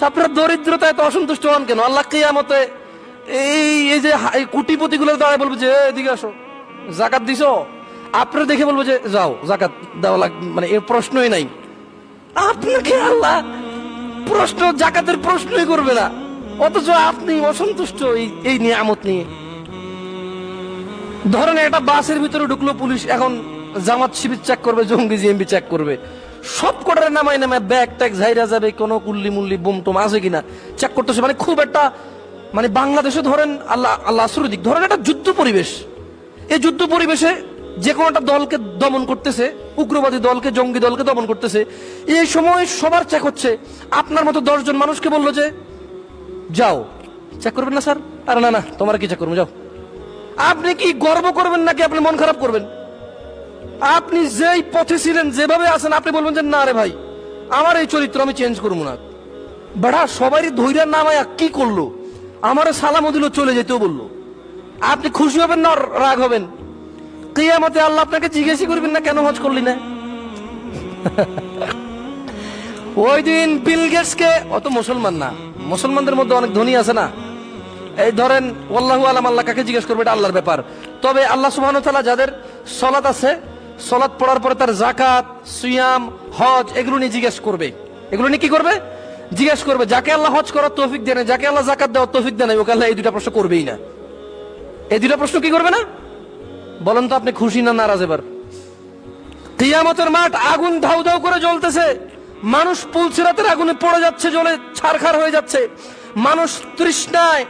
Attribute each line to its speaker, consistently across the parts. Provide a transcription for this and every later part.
Speaker 1: আপনার দরিদ্রতায় তো অসন্তুষ্ট হন কেন? আল্লাহ কিয়ামতে এই যে কোটিপতি গুলোর দাঁড়ায় বলবো যে এদিকে আসো, জাকাত দিছো? আপনার দেখে বলবো যে যাও জাকাত দেওয়া লাগবে, মানে এর প্রশ্নই নাই। আপনাকে আল্লাহ জাকাতের প্রশ্নই করবে না, অথচ আপনি অসন্তুষ্ট এই নিয়ামত নিয়ে। ধরেন একটা বাসের ভিতরে ঢুকলো পুলিশ, এখন জামাত শিবির চেক করবে, জঙ্গি জিএমবি চেক করবে, সব কটারে নামায় ব্যাগ ট্যাগ ঝাইরা যাবে, কোনো কুল্লি মুল্লি বুম টুম আছে কিনা চেক করতেছে। মানে খুব একটা, মানে বাংলাদেশে ধরেন আল্লাহ আসুর দিক, ধরেন একটা যুদ্ধ পরিবেশ। এই যুদ্ধ পরিবেশে যে কোনো একটা দলকে দমন করতেছে, উগ্রবাদী দলকে, জঙ্গি দলকে দমন করতেছে। এই সময় সবার চেক হচ্ছে। আপনার মতো 10 জন মানুষকে বললো যে যাও চেক করবেন না স্যার? আরে না, তোমার কি চেক করবো, যাও। আপনি কি গর্ব করবেন নাকি আপনি মন খারাপ করবেন? আপনি যেই পথে ছিলেন, যেভাবে আছেন, আপনি বলবেন যে না রে ভাই, আমার এই চরিত্র আমি চেঞ্জ করবো না। বেড়া সবারই ধৈর্যের নামায় কি করলো, আমারও সালামও দিল, চলে যেতেও বললো। আপনি খুশি হবেন না রাগ হবেন? কিয়ামতে আল্লাহ আপনাকে জিজ্ঞেস করবেন না কেন হজ করলি না? ওই দিন বিল গেটসকে, অত মুসলমান না, মুসলমানদের মধ্যে অনেক ধনী আছে না, এই ধরেন আল্লাহু আলাম, আল্লাহ কাকে জিজ্ঞেস করবে এটা আল্লাহর ব্যাপার। তবে আল্লাহ সুবহানাহু ওয়া তাআলা যাদের সালাত আছে, সালাত পড়ার পরে তার যাকাত, সিয়াম, হজ এগুলো নিয়ে জিজ্ঞেস করবে। এগুলো নিয়ে কি করবে? জিজ্ঞেস করবে। যাকে আল্লাহ হজ করার তৌফিক দেন, যাকে আল্লাহ যাকাত দেওয়ার তৌফিক দেন, ওকে আল্লাহ এই দুটা প্রশ্ন করবেই না। এই দুটা প্রশ্ন কি করবে না? বলেন তো আপনি খুশি না নারাজ? এবার কিয়ামতের মাঠ আগুন ধাউ ধাউ করে জ্বলতেছে, মানুষ পুলসিরাতের আগুনে পড়ে যাচ্ছে, জ্বলে ছারখার হয়ে যাচ্ছে, মানুষ তৃষ্ণায়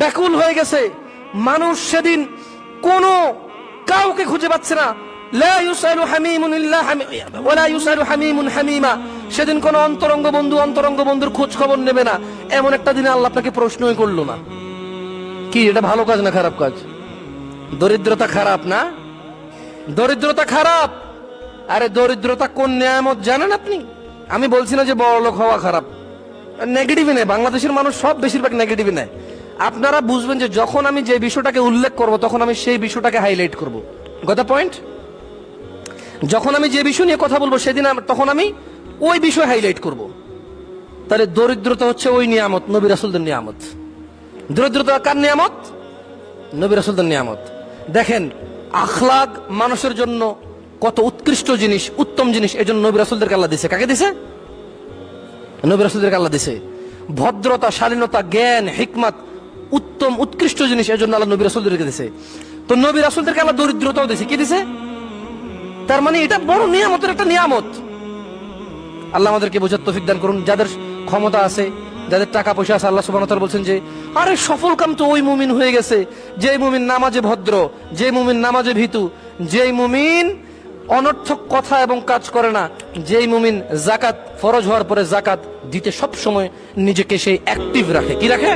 Speaker 1: ব্যাকুল হয়ে গেছে। মানুষ সেদিন কোনো কাউকে খুঁজে পাচ্ছে না। লা ইউসালু হামিমুন ইল্লা ওয়ালা ইউসালু হামিমুন হামিমা। সেদিন কোন অন্তরঙ্গ বন্ধুর খোঁজ খবর নেবে না। এমন একটা দিনে আল্লাহ আপনাকে প্রশ্নই করলো না। কি এটা ভালো কাজ না খারাপ কাজ? দরিদ্রতা খারাপ না? দরিদ্রতা খারাপ? আরে দরিদ্রতা কোন নিয়ামত জানেন আপনি? আমি বলছি না যে বড়লোক হওয়া খারাপ, নেগেটিভই নেই। বাংলাদেশের মানুষ সব বেশিরভাগ নেগেটিভই নেয়। আপনারা বুঝবেন যে যখন আমি যে বিষয়টাকে উল্লেখ করব, তখন আমি সেই বিষয়টাকে হাইলাইট করব। গত পয়েন্ট, যখন আমি যে বিষয় নিয়ে কথা বলবো সেদিন তখন আমি ওই বিষয় হাইলাইট করব। তাহলে দরিদ্রতা হচ্ছে ওই নিয়ামত, নবী রাসূলদের নিয়ামত। দরিদ্রতা কার নিয়ামত? নবী রাসূলদের নিয়ামত। দেখেন আখলাক মানুষের জন্য কত উৎকৃষ্ট জিনিস, উত্তম জিনিস। এজন্য নবী রাসূলদেরকে আল্লাহ দিয়েছে। কাকে দিয়েছে? নবী রাসূলদেরকে আল্লাহ দিয়েছে। ভদ্রতা, শালীনতা, জ্ঞান, হিকমত উত্তম উৎকৃষ্ট জিনিস, এজন্য আল্লাহ নবী রাসূলদেরকে দিয়েছে। তো নবী রাসূলদেরকে আল্লাহ দরিদ্রতাও দিয়েছে। কি দিয়েছে? তার মানে এটা বড় নিয়ামতের একটা নিয়ামত। আল্লাহ আমাদেরকে বোঝার তৌফিক দান করুন। যাদের ক্ষমতা আছে, যাদের টাকা পয়সা আছে, আল্লাহ সুবহানাহু ওয়া তাআলা বলছেন যে আরে সফল কাম তো ওই মুমিন হয়ে গেছে যে মুমিন নামাজে ভদ্র, যে মুমিন নামাজে ভীতু, যে মুমিন অনর্থক কথা এবং কাজ করে না, যেই মুমিন যাকাত ফরজ হওয়ার পরে যাকাত দিতে সব সময় নিজেকে সেই অ্যাক্টিভ রাখে। কি রাখে?